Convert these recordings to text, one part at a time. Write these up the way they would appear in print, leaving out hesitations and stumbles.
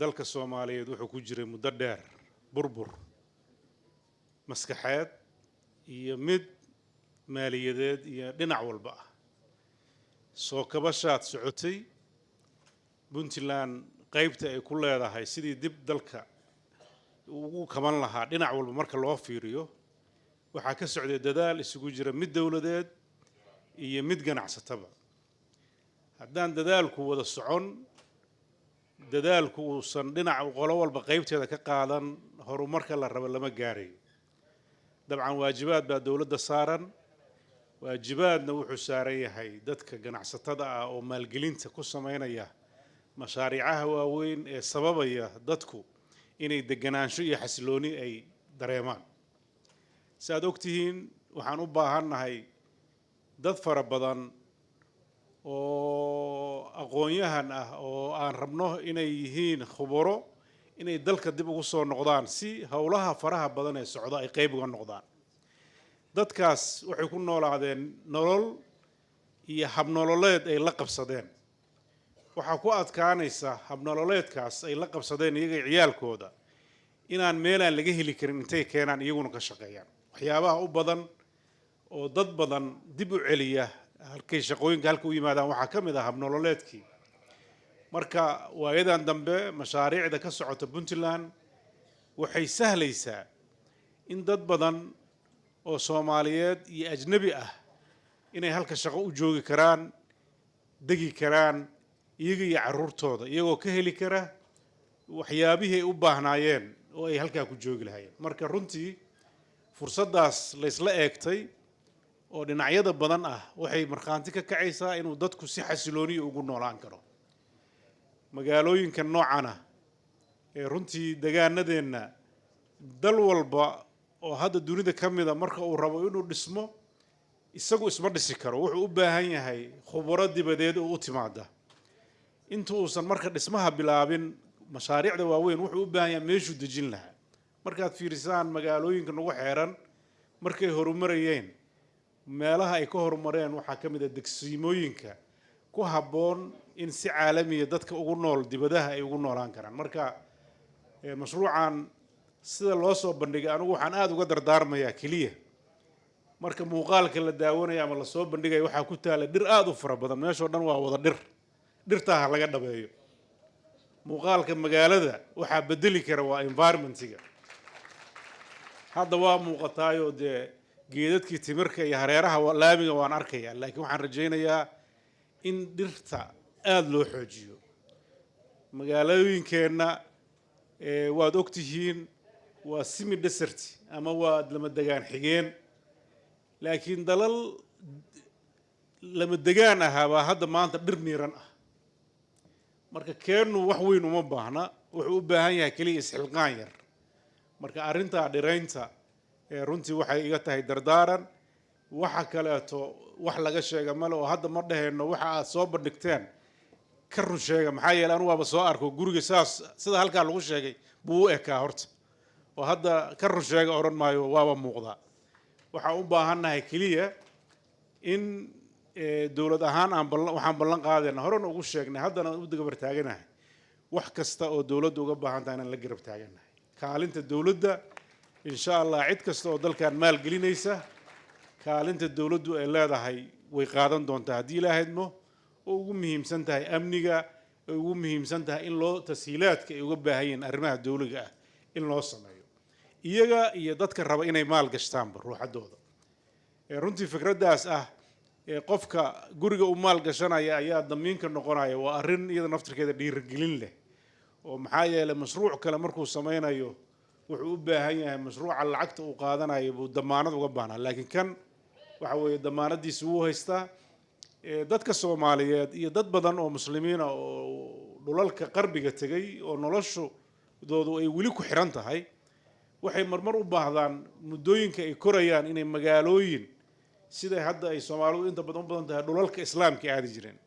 dalka Soomaaliyeed wuxuu ku jiray muddo dheer burbur maskaxeed iyo mid maaliyadeed iyo dhinac walba ah soo kabashaad socotay Puntland qaybta ay ku leedahay sidii dib dalka ugu kaban lahaa dhinac walba marka loo fiiriyo waxaa ka socday dadaal isugu jira mid dawladeed iyo mid ganacsataba haddaan dadaalku wada socon dadaalku uusan dhinac qolo walba qaybteeda ka qaadan horumarka la rabo lama gaarayo dabcan waajibaad baa dawladda saaran waajibaadna wuxuu saaran yahay dadka ganacsatada ah oo maalgelinta ku sameynaya mashaariicaha waaweyn ee sababaya dadku inay deganaansho iyo xasilooni ay dareemaan saad ogtihiin waxaan u baahannahay dad fara badan oo aqoon-yahan ah oo aan rabno inay yihiin khubaro inay dalka dib ugu soo noqdaan si howlaha faraha badan ee socda ay qayb uga noqdaan dadkaas waxay ku noolaadeen nolol iyo habnololeed ay la qabsadeen waxaa ku adkaanaysa habnololeedkaas ay la qabsadeen iyaga ciyaalkooda inaan meelaan laga heli karin intay keenaan iyaguna ka shaqeeyaan waxyaabaha u badan oo dad badan dib u celiya halkay shaqooyinka halka u yimaadaan waxaa ka mid ah habnololeedkii marka waayadan dambe mashaariicda ka socota Puntland waxay sahlaysaa in dad badan oo Soomaaliyeed iyo ajnabi ah inay halka shaqo u joogi karaan degi karaan iyaga iyo carruurtooda iyagoo ka heli kara waxyaabihii ay u baahnaayeen oo ay halkaa ku joogi lahaayeen marka runtii fursaddaas la isla eegtay oo dhinacyada badan ah waxay markhaanti ka kacaysaa inuu dadku si xasilooniyo ugu noolaan karo magaalooyinka noocan ah ee runtii degaanadeenna dal walba oo hadda dunida ka mida marka uu rabo inuu dhismo isagu isma dhisi karo wuxuu u baahan yahay khubaro dibadeed oo u timaada inta uusan marka dhismaha bilaabin mashaariicda waaweyn wuxuu u baahan yahay meeshuu dejin lahaa markaad fiirisaan magaalooyinka nagu xeeran markay horumarayeen meelaha ay ka horumareen waxaa ka mid ah degsiimooyinka ku habboon in si caalamiya dadka ugu nool dibadaha ay ugu noolaan karaan marka mashruucan sida loo soo bandhigay anigu waxaan aad uga dardaarmayaa keliya marka muuqaalka la daawanayo ama la soo bandhigayo waxaa ku taala dhir aad u fara badan meeshoo dhan waa wada dhirtaa laga dhabeeyo muuqaalka magaalada waxaa bedeli kara waa environmentiga hadda waa muuqataayoo dee geedadkii timirka iyo hareeraha laamiga waan arkayaa laakiin waxaan rajaynayaa in dhirta aad loo xoojiyo magaalooyinkeenna waad ogtihiin waa semi desert ama waa lama degaan xigeen laakiin dalal lama degaan ahaa baa hadda maanta dhir miiran ah marka keennu wax weyn uma baahna wuxuu u baahan yahay keliya isxilqaan yar marka arrintaa dhiraynta runtii waxay iga tahay dardaaran waxa kaleeto wax laga sheega male oo hadda ma dhahayno waxa aad soo bandhigteen ka run sheega maxaa yeelay anu waaba soo arko guriga sida halkaa lagu sheegay buu u ekaa horta oo hadda ka run sheega odhan maayo waaba muuqdaa waxaan u baahannahay keliya in dawlad ahaan waxaan ballan qaadayna horena ugu sheegnay haddana u garab taaganahay wax kasta oo dawladdu uga baahan tahay inaan la garab taaganahay kaalinta dawladda insha allah cid kasta oo dalkan maal gelinaysa kaalinta dawladdu ay leedahay way qaadan doontaa haddii ilaahayadmo oo ugu muhiimsan tahay amniga ay ugu muhiimsan tahay in loo tashiilaadka ay uga baahan yihiin arrimaha dawliga ah in loo sameeyo iyaga iyo dadka raba inay maal gashtaanba ruuxaddooda runtii fikraddaas ah qofka guriga u maal gashanaya ayaa damiinka noqonaya waa arrin iyada naftirkeeda dhiirigelin leh oo maxaa yeelay mashruuc kale markuu sameynayo wuxuu u baahan yahay mashruuca lacagta uu qaadanayo buu damaanad uga baahnaa laakiin kan waxa weeye damaanadiisa wuu haystaa dadka Soomaaliyeed iyo dad badan oo muslimiina oo dhulalka qarbiga tegay oo noloshoodu ay weli ku xiran tahay waxay marmar u baahdaan muddooyinka ay korayaan inay magaalooyin sida hadda ay Soomaalidu inta badan tahay dhulalka islaamka aadi jireen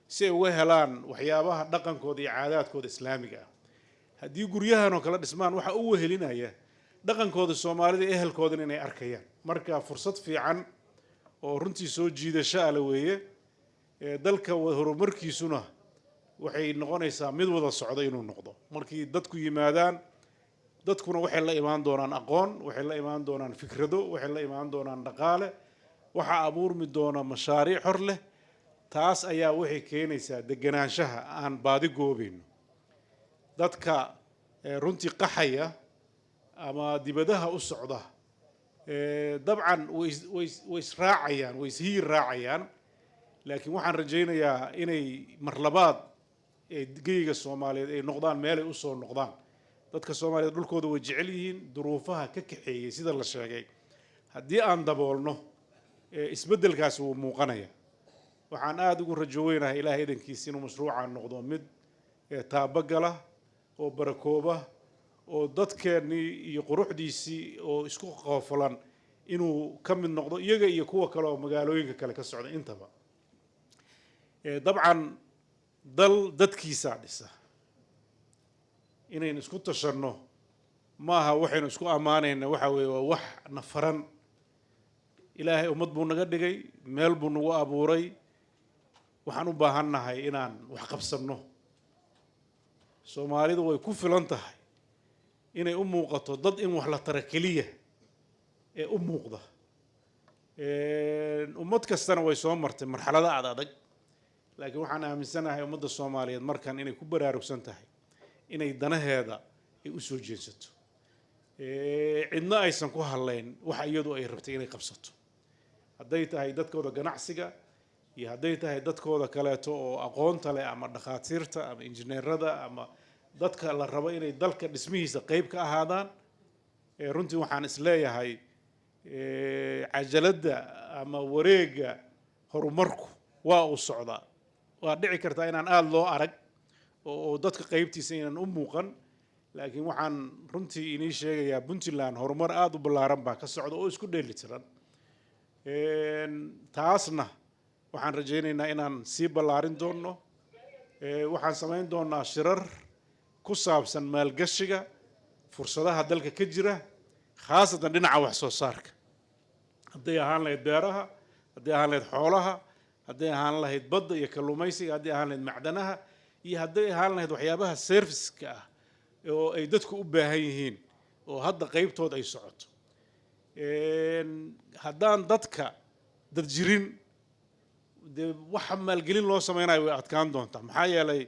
si ay uga helaan waxyaabaha dhaqankooda iyo caadaadkooda islaamiga ah haddii guryahan oo kala dhismaan waxa uu wehelinaya dhaqankooda Soomaalida ehelkooda inay arkayaan marka fursad fiican oo runtii soo jiidasho ah la weeye dalka horumarkiisuna waxay noqonaysaa mid wada socda inuu noqdo markii dadku yimaadaan dadkuna waxay la imaan doonaan aqoon waxay la imaan doonaan fikrado waxay la imaan doonaan dhaqaale waxa abuurmi doona mashaariic hor leh taas ayaa waxay keenaysaa deganaanshaha aan baadi goobayno dadka runtii qaxaya ama dibadaha u socda dabcan way israacayaan way ishiir raacayaan laakiin waxaan rajaynayaa inay marlabaad geyga Soomaaliyeed ay noqdaan meel ay u soo noqdaan dadka Soomaaliyeed dhulkooda way jecel yihiin duruufaha ka kaxeeyay sida la sheegay haddii aan daboolno isbeddelkaas wuu muuqanaya waxaan aad ugu rajo weynahay ilaahay idankiisa inuu mashruucaan noqdo mid taabagala oo barakooba oo dadkeennii iyo quruxdiisii oo isku qoofulan inuu ka mid noqdo iyaga iyo kuwa kale oo magaalooyinka kale ka socda intaba dabcan dal dadkiisa dhisa inaynu isku tashanno maaha waxaynu isku ammaanayna waxa weeye waa wax nafaran ilaahay ummad buu naga dhigay meel buu nagu abuuray waxaan u baahannahay inaan wax qabsanno Soomaalidu way ku filan tahay inay u muuqato dad in wax la tara keliya ee u muuqda ummad kastana way soo martay marxalada adag laakiin waxaan aaminsanahay ummadda Soomaaliyeed markan inay ku baraarugsan tahay inay danaheeda ay u soo jeesato cidna aysan ku hadlayn waxa iyadu ay rabtay inay qabsato hadday tahay dadkooda ganacsiga iyo hadday tahay dadkooda kaleeto oo aqoonta leh ama dhakhaatiirta ama injineerada ama dadka la rabo inay dalka dhismihiisa qayb ka ahaadaan runtii waxaan isleeyahay cajaladda ama wareegga horumarku waa uu socdaa waa dhici kartaa inaan aad loo arag oo dadka qaybtiisa inaan u muuqan laakiin waxaan runtii inii sheegayaa Puntland horumar aad u ballaaran baa ka socda oo isku dheelitiran taasna waxaan rajaynaynaa inaan sii ballaarin doonno waxaan samayn doonaa shirar ku saabsan maalgashiga fursadaha dalka ka jira khaasatan dhinaca wax soo saarka hadday ahaan lahayd beeraha hadday ahaan lahayd xoolaha hadday ahaan lahayd badda iyo kalluumaysiga hadday ahaan lahayd macdanaha iyo hadday ahaan lahayd waxyaabaha serviceka ah oo ay dadku u baahan yihiin oo hadda qaybtood ay socoto haddaan dadka dad jirin dee waxa maalgelin loo samaynayo way adkaan doontaa maxaa yeelay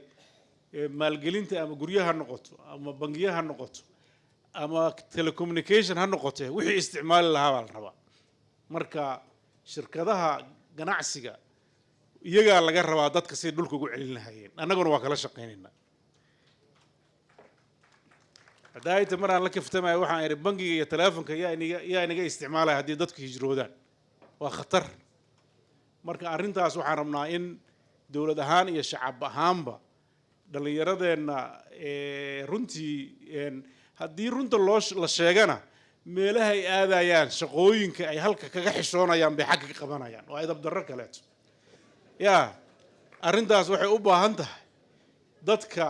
maalgelinta ama guryaha ha noqoto ama bangiyaha ha noqoto ama telecommunication ha noqote wixii isticmaali lahaa baa la rabaa marka shirkadaha ganacsiga iyagaa laga rabaa dadka si dhulka ugu celin lahaayeen annaguna waa kala shaqaynaynaa hadda maraan la kaftamayo waxaan idhi bangiga iyo teleefonka yaa inaga isticmaalaya haddii dadku hijroodaan waa khatar marka arrintaas waxaan rabnaa in dowlad ahaan iyo shacab ahaanba dhallinyaradeenna runtii haddii runta la sheegana meelaha ay aadayaan shaqooyinka ay halka kaga xishoonayaan bay xagga ka qabanayaan waa idab darro kaleeto yaa arrintaas waxay u baahan tahay dadka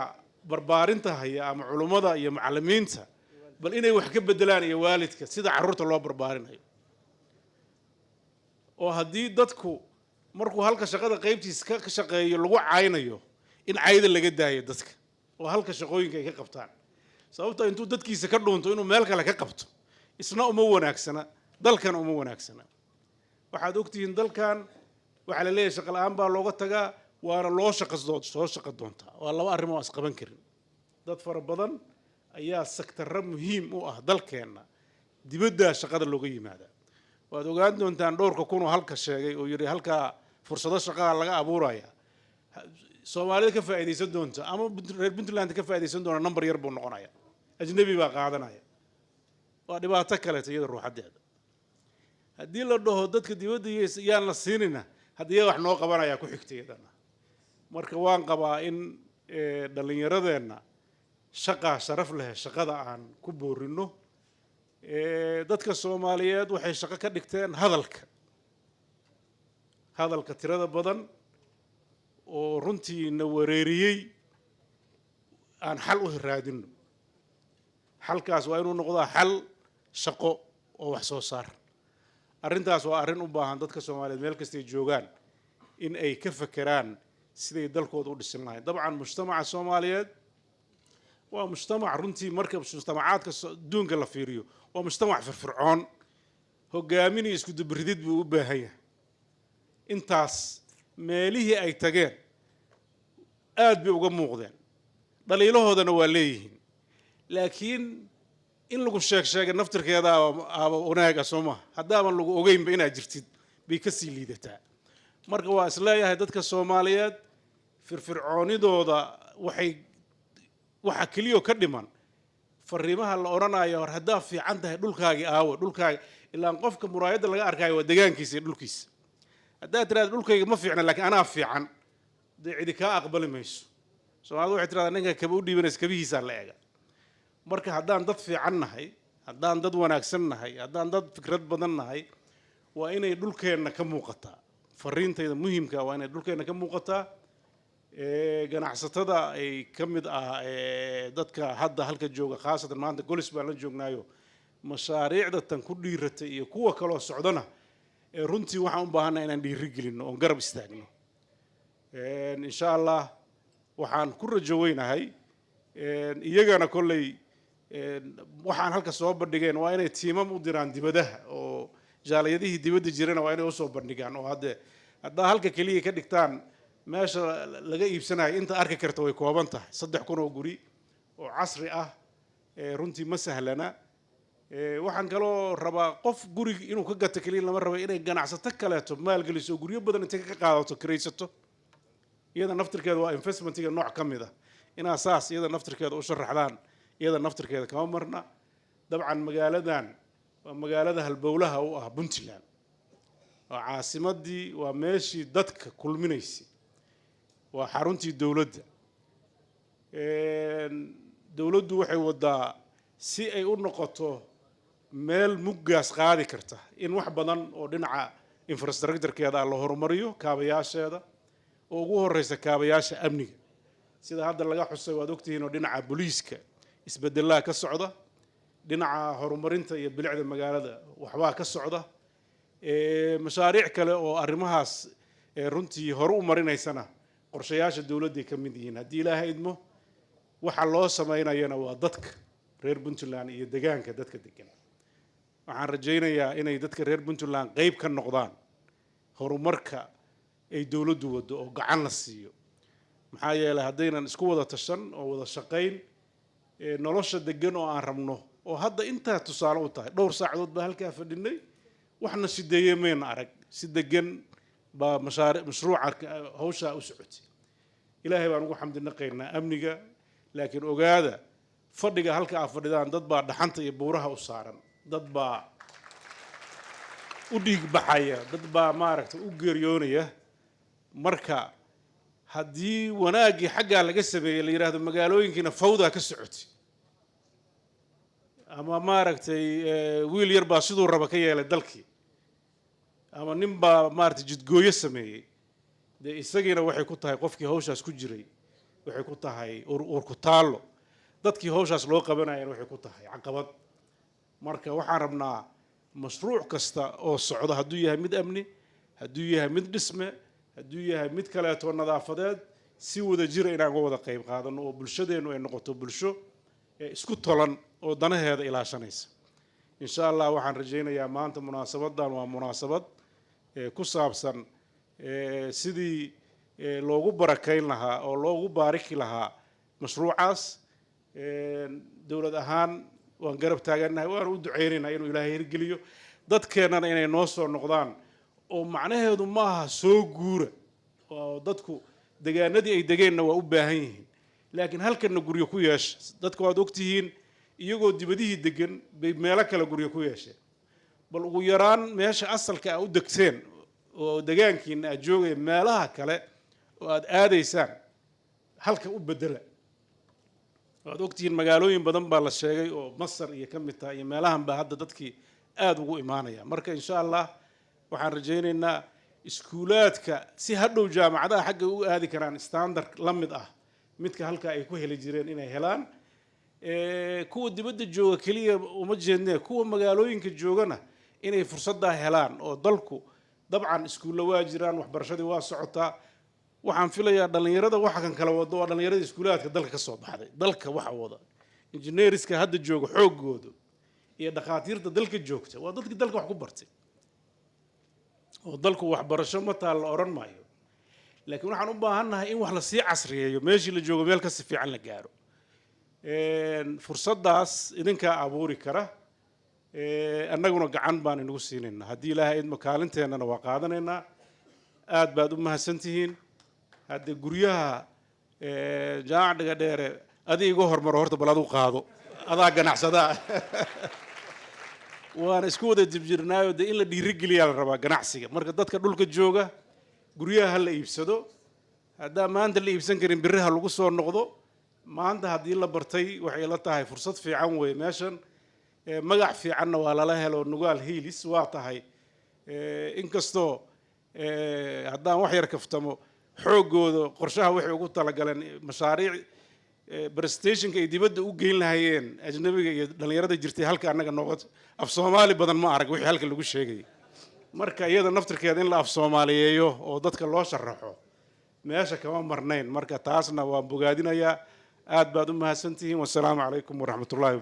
barbaarinta haya ama culummada iyo macallimiinta bal inay wax ka beddelaan iyo waalidka sida carruurta loo barbaarinayo oo haddii dadku markuu halka shaqada qaybtiisa ka shaqeeyo lagu caynayo in cayda laga daayo dadka oo halka shaqooyinka ay ka qabtaan sababta intuu dadkiisa ka dhuunto inuu meel kale ka qabto isna uma wanaagsana dalkan uma wanaagsana waxaad ogtihiin dalkan waxaa la leeyahay shaqo la'aan baa looga tagaa waana loo soo shaqo doontaa waa laba arrimo aan isqaban karin dad fara badan ayaa sektarro muhiim u ah dalkeenna dibadda shaqada looga yimaadaa waad ogaan doontaan dhowrka kun oo halka sheegay oo yidhi halkaa fursado shaqaa laga abuuraya Soomaalida ka faa'iideysan doonta ama reer Puntland ka faa'iideysan doona number yar buu noqonaya ajnabi baa qaadanaya waa dhibaato kale iyada ruuxadeeda haddii la dhaho dadka dibadda yaan la siinina haddii wax noo qabanaya ku xigtayadana marka waan qabaa in dhallinyaradeenna shaqa sharaf leh shaqada aan ku boorino dadka Soomaaliyeed waxay shaqo ka dhigteen hadalka tirada badan oo runtii na wareeriyey aan xal u raadino xalkaas waa inuu noqdaa xal shaqo oo wax soo saar arrintaas waa arrin u baahan dadka Soomaaliyeed meel kasta ay joogaan in ay ka fakeraan siday dalkooda u dhisan lahayn dabcan mujtamaca soomaaliyeed waa mujtamac runtii marka mujtamacaadka adduunka la fiiriyo waa mujtamac firfircoon hogaamin iyo isku dubridid buu u baahan yahay intaas meelihii ay tageen aad bay uga muuqdeen dhaliilahoodana waa leeyihiin laakiin in lagu sheegay naftirkeeda aaba wanaaga Soomaa hadaaban lagu ogeynba inaad jirtid bay ka sii liidataa marka waa isleeyahay dadka Soomaaliyeed firfircoonidooda waxa kaliya ka dhiman fariimaha la oranayo hor hadaa fiican tahay dhulkaaga aawo dhulkaaga ilaa qofka muraayada laga arkayo waa deegaankiisa dhulkiisa hadaa tiraad dhulkayga ma fiicna laakiin anaa fiican cidi ka aqbali mayso Soomaalidu waxay tiraahdaa ninka kaba u dhiibanaysa kabihiisa la eega marka haddaan dad fiican nahay haddaan dad wanaagsan nahay haddaan dad fikrad badan nahay waa inay dhulkeenna ka muuqataa fariintayda muhiimka waa inay dhulkeenna ka muuqataa ganacsatada ay ka mid ah dadka hadda halka jooga khaasatan maanta golis baan la joognaayo mashaariicda tan ku dhiiratay iyo kuwa kaloo socdana runtii waxaan u baahanahay inaan dhiirigelino oon garab istaagno insha allah waxaan ku rajo weynahay iyagana kolley waxaan halka soo bandhigeen waa inay tiimam u diraan dibadaha oo jaaliyadihii dibadda jirana waa inay u soo bandhigaan oo haddaa halka kaliya ka dhigtaan meesha laga iibsanayo inta arki karta way kooban tahay 3,000 oo guri oo casri ah runtii ma sahlana waxaan kaloo rabaa qof guri inuu ka gato kaliya lama rabo inay ganacsato kaleeto maalgeliso guryo badan inta ka qaadato kiraysato iyada naftirkeeda waa investmentiga nooc ka mid ah inaa saas iyada naftirkeeda u sharaxdaan iyada naftirkeeda kama marna dabcan magaaladan waa magaalada halbowlaha u ah Puntland waa caasimadii waa meeshii dadka kulminaysay waa xaruntii dawladda dawladdu waxay wadaa si ay u noqoto meel muggaas qaadi karta in wax badan oo dhinaca infrastructure-keeda la horumariyo kaabayaasheeda oo ugu horeysa kaabayaasha amniga sida hadda laga xusay waad ogtihiin oo dhinaca booliiska isbedelaha ka socda dhinaca horumarinta iyo bilicda magaalada waxbaa ka socda mashaariic kale oo arrimahaas runtii hor u marinaysana qorshayaasha dawladda ka mid yihiin haddii Ilaahay idmo waxa loo sameynayana waa dadka reer Puntland iyo deegaanka dadka degan waxaan rajaynayaa inay dadka reer Puntland qayb ka noqdaan horumarka ay dawladdu wado oo gacan la siiyo maxaa yeelay haddaynan isku wada tashan oo wada shaqayn nolosha degan oo aan rabno oo hadda intaa tusaale u tahay dhowr saacadood baa halkaa fadhinay waxna sideeyay meena arag si degan baa mashruuca hawsha u socotay ilaahay baan ugu xamdinaqaynaa amniga laakiin ogaada fadhiga halka ay fadhidaan dad baa dhaxanta iyo buuraha u saaran dad baa u dhiig baxaya dad baa maaragtay u geeriyoonaya marka haddii wanaagii xaggaa laga sameeyay la yiraahdo magaalooyinkiina fawda ka socotay ama maaragtay wiil yar baa sidoo raba ka yeelay dalkii ama nin baa maaragtay jidgooyo sameeyay isagiina waxay ku tahay qofkii hawshaas ku jiray waxay ku tahay ku taalo dadkii hawshaas loo qabanayeen waxay ku tahay caqabad marka waxaan rabnaa mashruuc kasta oo socda hadduu yahay mid amni hadduu yahay mid dhisme hadduu yahay mid kaleeto nadaafadeed si wada jira inaan uga wada qayb qaadano oo bulshadeenu ay noqoto bulsho isku tolan oo danaheeda ilaashanaysa insha Allah waxaan rajaynayaa maanta munaasabadan waa munaasabad ku saabsan sidii loogu barakayn lahaa oo loogu baariki lahaa mashruucaas dawlad ahaan waan garab taaganahay waan u duceynaynaa inuu Ilaahay hirgeliyo dadkeenana inay noo soo noqdaan oo macnaheedu maaha soo guura oo dadku deegaanadii ay degeenna waa u baahan yihiin laakiin halkana guryo ku yeesha dadku waad ogtihiin iyagoo dibadihii degan bay meelo kale guryo ku yeesheen bal ugu yaraan meesha asalka ah u degteen oo deegaankiina aad joogay meelaha kale oo aad aadaysaan halka u bedela waad ogtihiin magaalooyin badan baa la sheegay oo Masar iyo ka mid tahay meelahan baa hadda dadkii aad ugu imaanaya marka insha Allah waxaan rajaynaynaa iskuulaadka si hadhow jaamacadaha xagga u aadi karaan standard la mid ah midka halka ay ku heli jireen inay helaan kuwa dibadda jooga kaliya uma jeednee kuwa magaalooyinka joogana inay fursadda helaan oo dalku dabcan iskuulla waa jiraan waxbarashadii waa socotaa waxaan filayaa dhalinyarada waxa kan kala wado waa dhalinyarada iskuulaadka dalka ka soo baxday dalka waxa wada injineeriska hadda jooga xoogooda iyo dhakhaatiirta dalka joogta waa dadkii dalka wax ku bartay oo dalku waxbarasho ma taal la oran maayo laakiin waxaan u baahannahay in wax la sii casriyeeyo meeshii la joogo meel ka si fiican la gaaro fursaddaas idinkaa abuuri kara annaguna gacan baan inagu siinaynaa haddii ilaahay idmo kaalinteennana waa qaadanaynaa aad baad u mahadsantihiin haddee guryaha jaamac dhiga dheere adiga iga hormaro horta bal aduu qaado adaa ganacsadaa waana isku wada jibjirnaayo dee in la dhiirigeliyaa la rabaa ganacsiga marka dadka dhulka jooga guryaha ha la iibsado haddaa maanta la iibsan karin berri ha lagu soo noqdo maanta haddii la bartay waxay la tahay fursad fiican weeye meeshan magac fiicanna waa lala helo nugaal hiilis waa tahay inkastoo haddaan wax yar kaftamo xoogooda qorshaha waxay ugu talagaleen mashaariic prestationka ay dibadda u geyn lahayeen ajnabiga iyo dhalinyarada jirtay halka annaga noqod af soomaali badan ma arag wixii halka lagu sheegay marka iyada naftirkeeda in la af soomaaliyeeyo oo dadka loo sharaxo meesha kama marnayn marka taasna waan bogaadinayaa aad baad u mahadsantihiin wasalaamu calaykum waraxmatullaahi